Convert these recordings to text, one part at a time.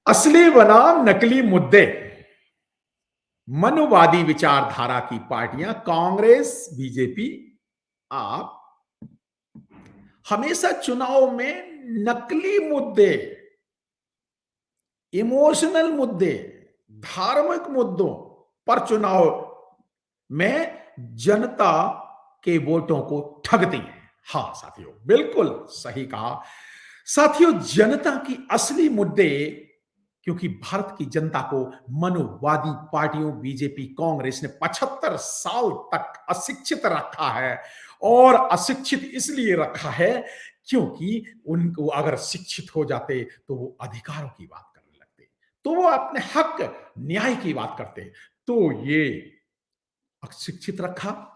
असली बनाम नकली मुद्दे। मनुवादी विचारधारा की पार्टियां कांग्रेस, बीजेपी, आप हमेशा चुनाव में नकली मुद्दे, इमोशनल मुद्दे, धार्मिक मुद्दों पर चुनाव में जनता के वोटों को ठगती हैं। हां साथियों, बिल्कुल सही कहा। साथियों, जनता की असली मुद्दे, क्योंकि भारत की जनता को मनुवादी पार्टियों बीजेपी, कांग्रेस ने 75 साल तक अशिक्षित रखा है। और अशिक्षित इसलिए रखा है क्योंकि उनको अगर शिक्षित हो जाते तो वो अधिकारों की बात करने लगते, तो वो अपने हक न्याय की बात करते। तो ये अशिक्षित रखा।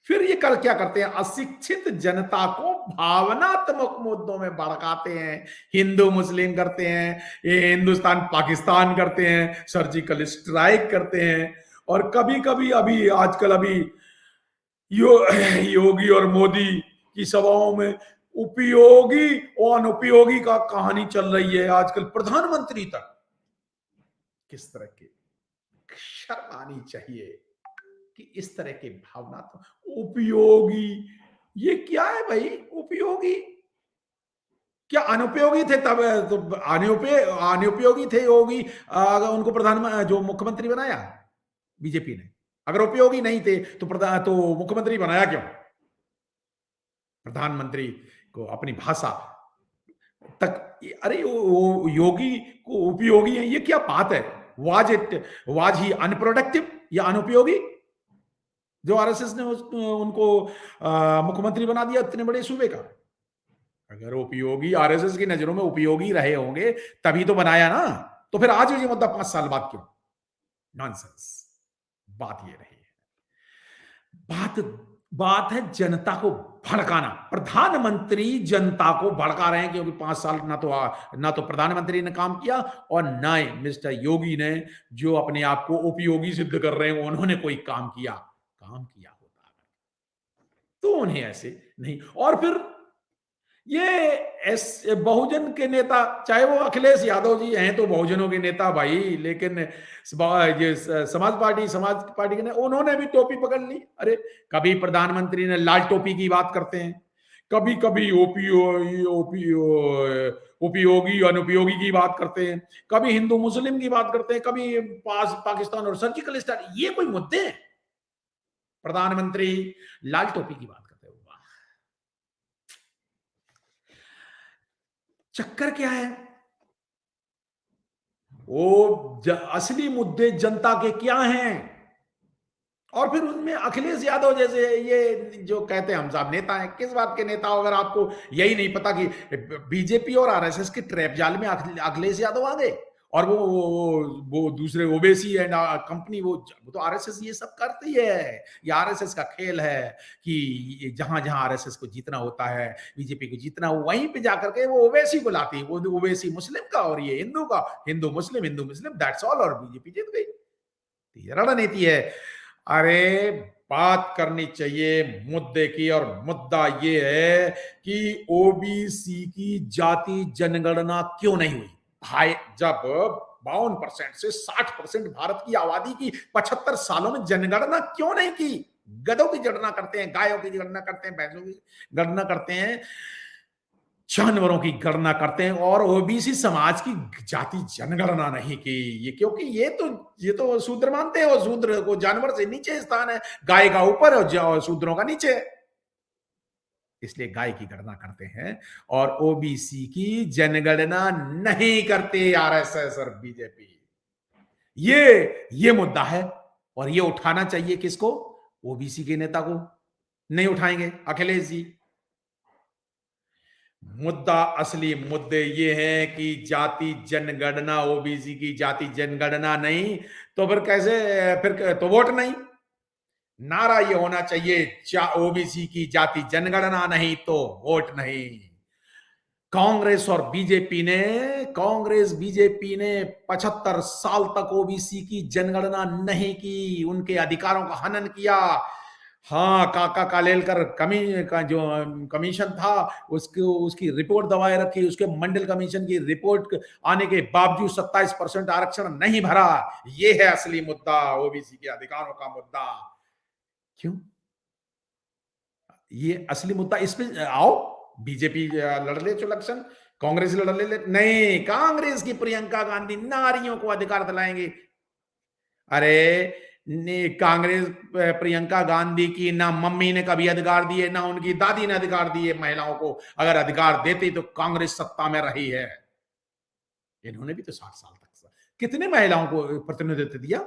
फिर ये कर क्या करते हैं, अशिक्षित जनता को भावनात्मक मुद्दों में भड़काते हैं। हिंदू मुस्लिम करते हैं, ये हिंदुस्तान पाकिस्तान करते हैं, सर्जिकल स्ट्राइक करते हैं। और कभी कभी अभी आजकल अभी योगी और मोदी की सभाओं में उपयोगी और अनुपयोगी का कहानी चल रही है। आजकल प्रधानमंत्री तक किस तरह की शर्म आनी चाहिए कि इस तरह के भावना तो उपयोगी, ये क्या है भाई उपयोगी? क्या अनुपयोगी थे तब? तो अनुपयोगी थे योगी अगर उनको प्रधान जो मुख्यमंत्री बनाया बीजेपी ने। अगर उपयोगी नहीं थे तो प्रधान तो मुख्यमंत्री बनाया क्यों? प्रधानमंत्री को अपनी भाषा तक, अरे योगी को उपयोगी है, ये क्या बात है? वाज ही अनप्रोडक्टिव या अनुपयोगी जो आरएसएस ने उनको मुख्यमंत्री बना दिया इतने बड़े सूबे का? अगर उपयोगी आरएसएस की नजरों में उपयोगी रहे होंगे तभी तो बनाया ना। तो फिर आज ये मुद्दा 5 साल बाद क्यों? नॉनसेंस। बात ये रही है। बात बात है जनता को भड़काना। प्रधानमंत्री जनता को भड़का रहे हैं क्योंकि 5 साल ना तो प्रधानमंत्री ने काम किया और ना ही मिस्टर योगी ने, जो अपने आप को उपयोगी सिद्ध कर रहे हैं, उन्होंने कोई काम किया होता तो उन्हें ऐसे नहीं। और फिर ये बहुजन के नेता, चाहे वो अखिलेश यादव जी हैं तो बहुजनों के नेता भाई, लेकिन ये समाज पार्टी के उन्होंने भी टोपी पकड़ ली। अरे कभी प्रधानमंत्री ने लाल टोपी की बात करते हैं, कभी कभी उपयोगी अनुपयोगी की बात करते हैं, कभी हिंदू मुस्लिम की बात करते हैं, कभी पाकिस्तान और सर्जिकल स्ट्राइक। ये कोई मुद्दे हैं? प्रधानमंत्री लाल टोपी की बात करते हैं। चक्कर क्या है? असली मुद्दे जनता के क्या हैं? और फिर उनमें अखिलेश यादव जैसे ये जो कहते हैं हम साहब नेता हैं, किस बात के नेता हो अगर आपको यही नहीं पता कि बीजेपी और आरएसएस के ट्रैप जाल में अखिलेश यादव आ गए। और वो दूसरे ओबीसी एंड कंपनी, वो तो आरएसएस ये सब करती है। ये आरएसएस का खेल है कि जहां जहां आरएसएस को जीतना होता है, बीजेपी को जीतना हो, वहीं पे जाकर के वो ओवैसी को लाती है। वो ओवैसी मुस्लिम का और ये हिंदू का, हिंदू मुस्लिम दैट्स ऑल, और बीजेपी जीत गई। रणनीति है। अरे बात करनी चाहिए मुद्दे की, और मुद्दा ये है कि ओबीसी की जाति जनगणना क्यों नहीं हुई? भाई जब 52% से 60% भारत की आबादी की 75 सालों में जनगणना क्यों नहीं की? गधों की गणना करते हैं, गायों की गणना करते हैं, भैंसों की गणना करते हैं, जानवरों की गणना करते हैं, और ओबीसी समाज की जाति जनगणना नहीं की। ये क्योंकि ये तो शूद्र मानते हैं, और शूद्र को जानवर से नीचे स्थान है, गाय का ऊपर और शूद्रों का नीचे, इसलिए गाय की गणना करते हैं और ओबीसी की जनगणना नहीं करते आरएसएस और बीजेपी। ये मुद्दा है, और ये उठाना चाहिए किसको? ओबीसी के नेता को। नहीं उठाएंगे अखिलेश जी। मुद्दा, असली मुद्दे ये हैं कि जाति जनगणना, ओबीसी की जाति जनगणना नहीं, तो फिर कैसे? फिर तो वोट नहीं। नारा ये होना चाहिए, ओबीसी की जाति जनगणना नहीं तो वोट नहीं। कांग्रेस बीजेपी ने 75 साल तक ओबीसी की जनगणना नहीं की, उनके अधिकारों का हनन किया। हाँ, काका कालेलकर कमी का जो कमीशन था, उसको उसकी रिपोर्ट दबाए रखी, उसके मंडल कमीशन की रिपोर्ट आने के बावजूद 27% आरक्षण नहीं भरा। ये है असली मुद्दा, ओबीसी के अधिकारों का मुद्दा। क्यों? ये असली मुद्दा, इस पे आओ, बीजेपी लड़ ले इलेक्शन, कांग्रेस लड़ ले, नहीं, कांग्रेस की प्रियंका गांधी नारियों को अधिकार दिलाएंगे। अरे कांग्रेस प्रियंका गांधी की ना मम्मी ने कभी अधिकार दिए, ना उनकी दादी ने अधिकार दिए महिलाओं को। अगर अधिकार देती तो कांग्रेस सत्ता में रही है। इन्होंने भी तो 60 साल तक कितने महिलाओं को प्रतिनिधित्व दिया?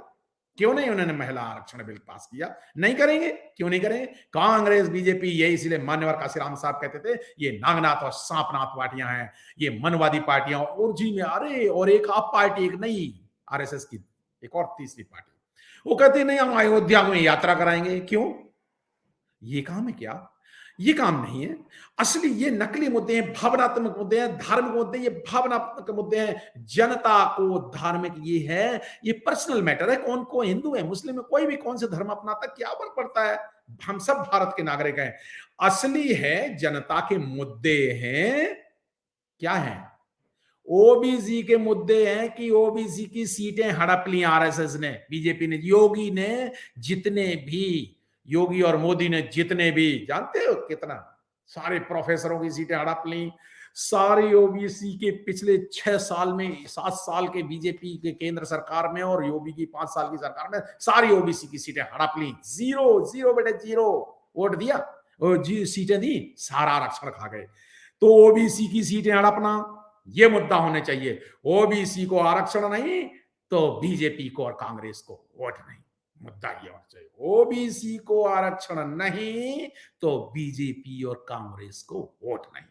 क्यों नहीं उन्होंने महिला आरक्षण बिल पास किया? नहीं करेंगे, क्यों नहीं करेंगे? कांग्रेस बीजेपी, ये इसलिए मान्यवर काशीराम साहब कहते थे ये नागनाथ और सांपनाथ पार्टियां हैं, ये मनवादी पार्टियां। और जी में अरे, और एक आप पार्टी, एक नई आरएसएस की एक और तीसरी पार्टी, वो कहते नहीं हम अयोध्या में यात्रा कराएंगे। क्यों? ये काम है क्या? ये काम नहीं है। असली ये नकली मुद्दे हैं, भावनात्मक मुद्दे हैं, धार्मिक मुद्दे, ये भावनात्मक मुद्दे हैं। जनता को धार्मिक ये है, ये पर्सनल मैटर है। कौन को हिंदू है, मुस्लिम है, कोई भी कौन से धर्म अपनाता, क्या फर्क पड़ता है? हम सब भारत के नागरिक हैं। असली है जनता के मुद्दे हैं, क्या है? ओबीसी के मुद्दे हैं कि ओबीसी की सीटें हड़प ली आरएसएस ने, बीजेपी ने, योगी ने, जितने भी योगी और मोदी ने जितने भी, जानते हो कितना, सारे प्रोफेसरों की सीटें हड़प ली। सारी ओबीसी के पिछले 6 साल में, 7 साल के बीजेपी के केंद्र सरकार में और योगी की 5 साल की सरकार में सारी ओबीसी की सीटें हड़प ली। जीरो जीरो बेटे जीरो वोट दिया, जी सीटें दी, सारा आरक्षण खा गए। तो ओबीसी की सीटें हड़पना ये मुद्दा होने चाहिए। ओबीसी को आरक्षण नहीं तो बीजेपी को और कांग्रेस को वोट नहीं, मुद्दा ये होना चाहिए। ओबीसी को आरक्षण नहीं तो बीजेपी और कांग्रेस को वोट नहीं।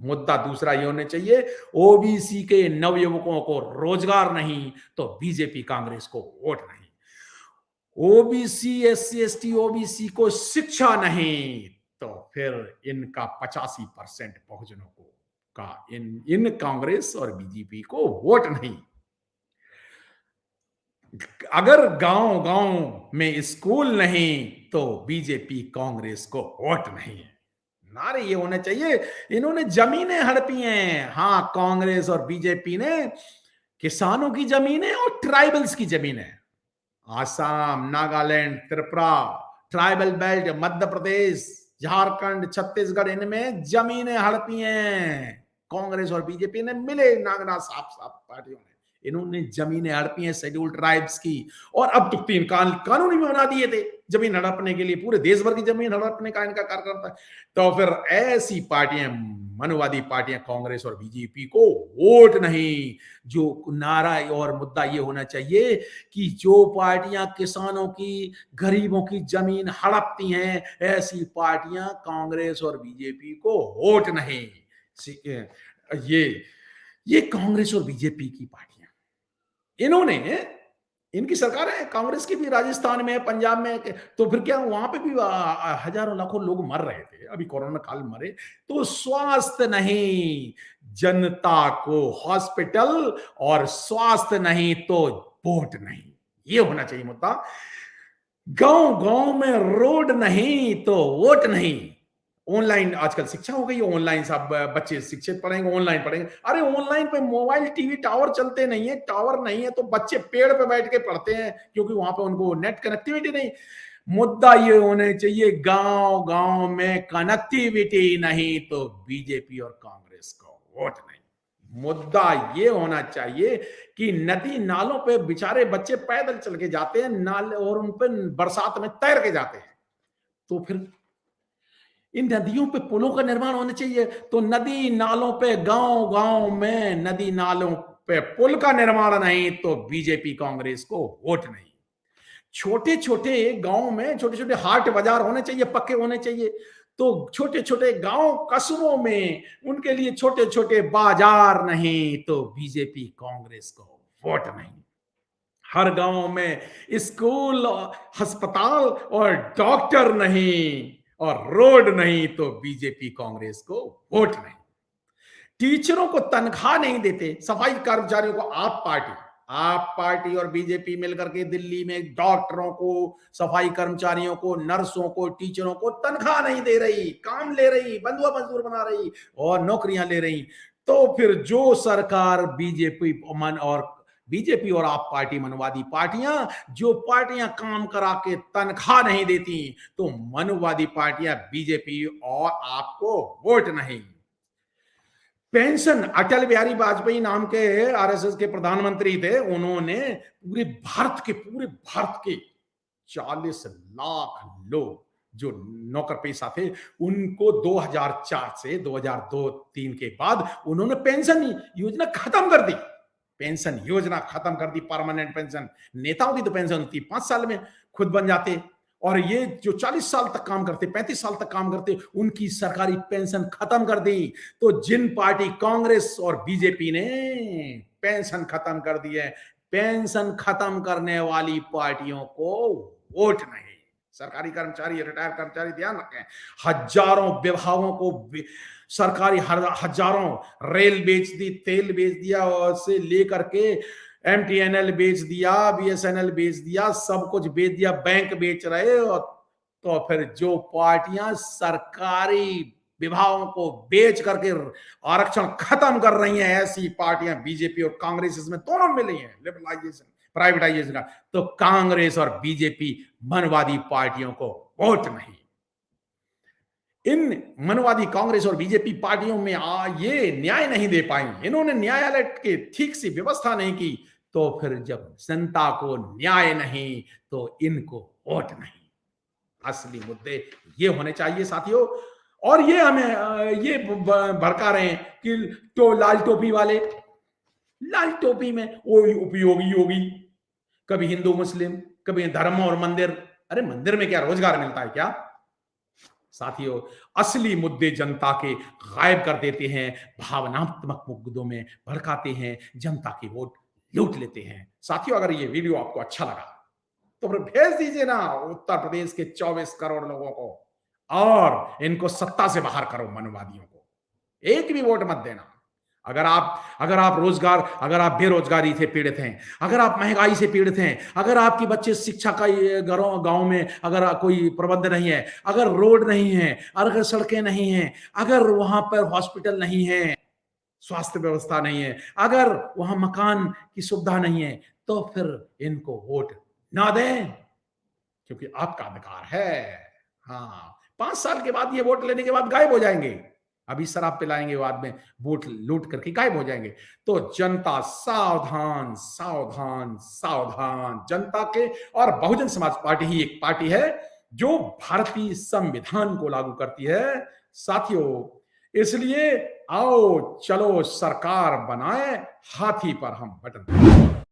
मुद्दा दूसरा ये होने चाहिए, ओबीसी के नवयुवकों को रोजगार नहीं तो बीजेपी कांग्रेस को वोट नहीं। ओबीसी एससी एसटी ओबीसी को शिक्षा नहीं तो फिर इनका 85% बहुजनों को का इन कांग्रेस और बीजेपी को वोट नहीं। अगर गांव गांव में स्कूल नहीं तो बीजेपी कांग्रेस को वोट नहीं। नारे ये होने चाहिए। इन्होंने जमीनें हड़पी हैं, हाँ, कांग्रेस और बीजेपी ने किसानों की जमीनें और ट्राइबल्स की जमीनें, आसाम, नागालैंड, त्रिपुरा, ट्राइबल बेल्ट, मध्य प्रदेश, झारखंड, छत्तीसगढ़, इनमें जमीनें हड़पी हैं। कांग्रेस और बीजेपी ने मिले, नागनाथ साहब साहब पार्टियों ने, इन्होंने जमीनें हड़पी हैं शेड्यूल्ड ट्राइब्स की। और अब तो 3 कानूनी भी बना दिए थे जमीन हड़पने के लिए, पूरे देश भर की जमीन हड़पने का इनका कार्यक्रम था। तो फिर ऐसी पार्टियां, मनवादी पार्टियां, कांग्रेस और बीजेपी को वोट नहीं। जो नारा और मुद्दा ये होना चाहिए कि जो पार्टियां किसानों की, गरीबों की जमीन हड़पती हैं, ऐसी पार्टियां कांग्रेस और बीजेपी को वोट नहीं। ये कांग्रेस और बीजेपी की पार्टियां, इन्होंने, इनकी सरकार है, कांग्रेस की भी राजस्थान में, पंजाब में, तो फिर क्या वहां पे भी हजारों लाखों लोग मर रहे थे, अभी कोरोना काल मरे। तो स्वास्थ्य नहीं, जनता को हॉस्पिटल, और स्वास्थ्य नहीं तो वोट नहीं, ये होना चाहिए मुद्दा। गांव गांव में रोड नहीं तो वोट नहीं। ऑनलाइन आजकल शिक्षा हो गई, ऑनलाइन सब बच्चे शिक्षित पढ़ेंगे, ऑनलाइन पढ़ेंगे। अरे ऑनलाइन पे मोबाइल टीवी टावर चलते नहीं है, टावर नहीं है तो बच्चे पेड़ पे बैठ के पढ़ते हैं, क्योंकि वहां पे उनको नेट कनेक्टिविटी नहीं। मुद्दा ये होने चाहिए, गांव गांव में कनेक्टिविटी नहीं तो बीजेपी और कांग्रेस को वोट नहीं। मुद्दा ये होना चाहिए कि नदी नालों पे बेचारे बच्चे पैदल चल के जाते हैं, नाले, और उन पे बरसात में तैर के जाते हैं। तो फिर इन नदियों पे पुलों का निर्माण होना चाहिए। तो नदी नालों पे, गांव गांव में नदी नालों पे पुल का निर्माण नहीं तो बीजेपी कांग्रेस को वोट नहीं। छोटे छोटे गांव में छोटे छोटे हाट बाजार होने चाहिए, पक्के होने चाहिए। तो छोटे छोटे गांव कस्बों में उनके लिए छोटे छोटे बाजार नहीं तो बीजेपी कांग्रेस को वोट नहीं। हर गांव में स्कूल, अस्पताल और डॉक्टर नहीं और रोड नहीं तो बीजेपी कांग्रेस को वोट नहीं। टीचरों को तनख्वाह नहीं देते, सफाई कर्मचारियों को आप पार्टी, आप पार्टी और बीजेपी मिलकर के दिल्ली में डॉक्टरों को, सफाई कर्मचारियों को, नर्सों को, टीचरों को तनख्वाह नहीं दे रही, काम ले रही, बंधुआ मजदूर बना रही और नौकरियां ले रही। तो फिर जो सरकार बीजेपी और आप पार्टी, मनवादी पार्टियां, जो पार्टियां काम करा के तनख्वाह नहीं देती, तो मनवादी पार्टियां बीजेपी और आपको वोट नहीं। पेंशन, अटल बिहारी वाजपेयी नाम के आरएसएस के प्रधानमंत्री थे, उन्होंने पूरे भारत के 40 लाख लोग जो नौकर पेशा थे, उनको 2004 से 2002-3 के बाद उन्होंने पेंशन योजना खत्म कर दी। पेंशन योजना खत्म कर दी, परमानेंट पेंशन। नेताओं की तो पेंशन होती 5 साल में खुद बन जाते, और ये जो 40 साल तक काम करते, 35 साल तक काम करते, उनकी सरकारी पेंशन खत्म कर दी। तो जिन पार्टी, कांग्रेस और बीजेपी ने पेंशन खत्म कर दी है, पेंशन खत्म करने वाली पार्टियों को वोट नहीं। सरकारी कर्मचारी, रिटायर्ड कर्मचारी ध्यान रखें, हजारों विभागों को सरकारी हजारों, रेल बेच दी, तेल बेच दिया, और से लेकर के एमटीएनएल बेच दिया, बीएसएनएल बेच दिया, सब कुछ बेच दिया, बैंक बेच रहे। और तो फिर जो पार्टियां सरकारी विभागों को बेच करके आरक्षण खत्म कर रही हैं, ऐसी पार्टियां बीजेपी और कांग्रेस इसमें दोनों मिली हैं, लिबरलाइजेशन, प्राइवेटाइजेशन का। तो कांग्रेस और बीजेपी मनवादी पार्टियों को वोट नहीं। इन मनवादी कांग्रेस और बीजेपी पार्टियों में ये न्याय नहीं दे पाई, इन्होंने न्यायालय के ठीक से व्यवस्था नहीं की, तो फिर जब जनता को न्याय नहीं, तो इनको वोट नहीं। असली मुद्दे ये होने चाहिए साथियों। और ये हमें ये भड़का रहे हैं कि तो लाल टोपी वाले, लाल टोपी में वो उपयोगी योगी, कभी हिंदू मुस्लिम, कभी धर्म और मंदिर। अरे मंदिर में क्या रोजगार मिलता है क्या साथियों? असली मुद्दे जनता के गायब कर देते हैं, भावनात्मक मुद्दों में भड़काते हैं, जनता की वोट लूट लेते हैं। साथियों, अगर ये वीडियो आपको अच्छा लगा तो फिर भेज दीजिए ना उत्तर प्रदेश के 24 करोड़ लोगों को, और इनको सत्ता से बाहर करो, मनवादियों को। एक भी वोट मत देना। अगर आप बेरोजगारी से पीड़ित हैं, अगर आप महंगाई से पीड़ित हैं, अगर आपकी बच्चे शिक्षा का घरों गांव में अगर कोई प्रबंध नहीं है, अगर रोड नहीं है, अगर सड़कें नहीं हैं, अगर वहां पर हॉस्पिटल नहीं है, स्वास्थ्य व्यवस्था नहीं है, अगर वहां मकान की सुविधा नहीं है, तो फिर इनको वोट ना दें, क्योंकि आपका अधिकार है। हाँ, 5 साल के बाद ये वोट लेने के बाद गायब हो जाएंगे। अभी शराब पिलाएंगे, बाद में वोट लूट करके गायब हो जाएंगे। तो जनता सावधान, सावधान, सावधान। जनता के, और बहुजन समाज पार्टी ही एक पार्टी है जो भारतीय संविधान को लागू करती है साथियों। इसलिए आओ चलो सरकार बनाए, हाथी पर हम बटन